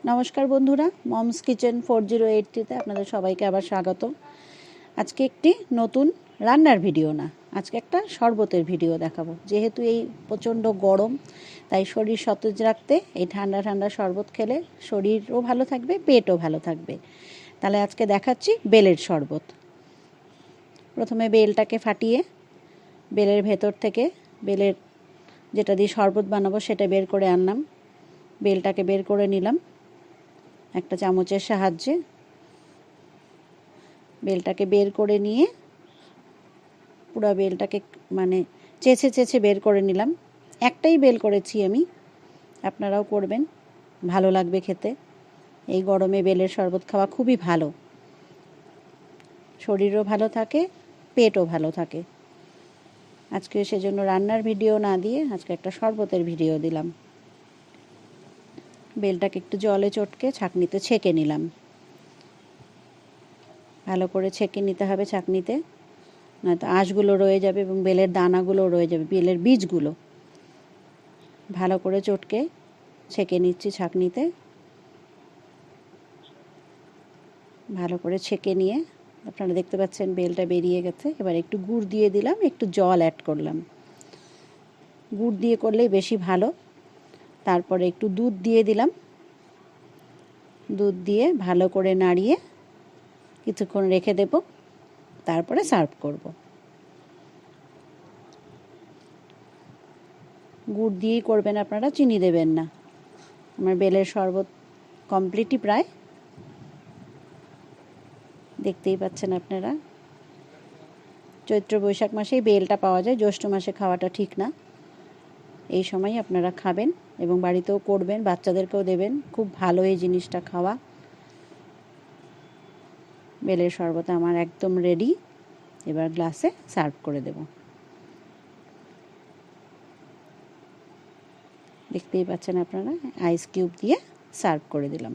নমস্কার বন্ধুরা, moms kitchen 4083-তে আপনাদের সবাইকে আবার স্বাগত। আজকে একটি নতুন রান্নার ভিডিও না, আজকে একটা শরবতের ভিডিও দেখাবো। যেহেতু এই প্রচণ্ড গরম, তাই শরীর সতেজ রাখতে এই ঠান্ডা ঠান্ডা শরবত খেলে শরীরও ভালো থাকবে, পেটও ভালো থাকবে। তাহলে আজকে দেখাচ্ছি বেলের শরবত। প্রথমে বেলটাকে ফাটিয়ে বেলের ভেতর থেকে বেলের যেটা দিয়ে শরবত বানাবো সেটা বের করে আনলাম। বেলটাকে বের করে নিলাম একটা চামচের সাহায্যে। বেলটাকে বের করে নিয়ে পুরো বেলটাকে চেঁচে চেঁচে বের করে নিলাম। একটাই বেল করেছি আমি, আপনারাও করবেন, ভালো লাগবে খেতে। এই গরমে বেলের শরবত খাওয়া খুবই ভালো, শরীরও ভালো থাকে, পেটও ভালো থাকে। আজকে সেজন্য রান্নার ভিডিও না দিয়ে আজকে একটা শরবতের ভিডিও দিলাম। বেলটাকে একটু জলে চটকে ছাঁকনিতে ছেঁকে নিলাম। ভালো করে ছেঁকে নিতে হবে ছাঁকনিতে, নয়তো আঁশগুলো রয়ে যাবে এবং বেলের দানাগুলো রয়ে যাবে, বেলের বীজগুলো। ভালো করে চটকে ছেঁকে নিচ্ছি ছাঁকনিতে। ভালো করে ছেঁকে নিয়ে আপনারা দেখতে পাচ্ছেন বেলটা বেরিয়ে গেছে। এবার একটু গুড় দিয়ে দিলাম, একটু জল অ্যাড করলাম। গুড় দিয়ে করলেই বেশি ভালো। তারপরে একটু দুধ দিয়ে দিলাম। দুধ দিয়ে ভালো করে নাড়িয়ে কিছুক্ষণ রেখে দেব, তারপরে সার্ভ করব। গুড় দিয়েই করবেন আপনারা, চিনি দেবেন না। আমার বেলের শরবত কমপ্লিটই প্রায়, দেখতেই পাচ্ছেন আপনারা। চৈত্র বৈশাখ মাসেই বেলটা পাওয়া যায়, জ্যৈষ্ঠ মাসে খাওয়াটা ঠিক না। এই সময় আপনারা খাবেন এবং বাড়িতেও করবেন, বাচ্চাদেরকেও দেবেন। খুব ভালো এই জিনিসটা খাওয়া। বেলের শরবত আমার একদম রেডি। এবার গ্লাসে সার্ভ করে দেব। দেখতেই পাচ্ছেন আপনারা, আইস কিউব দিয়ে সার্ভ করে দিলাম।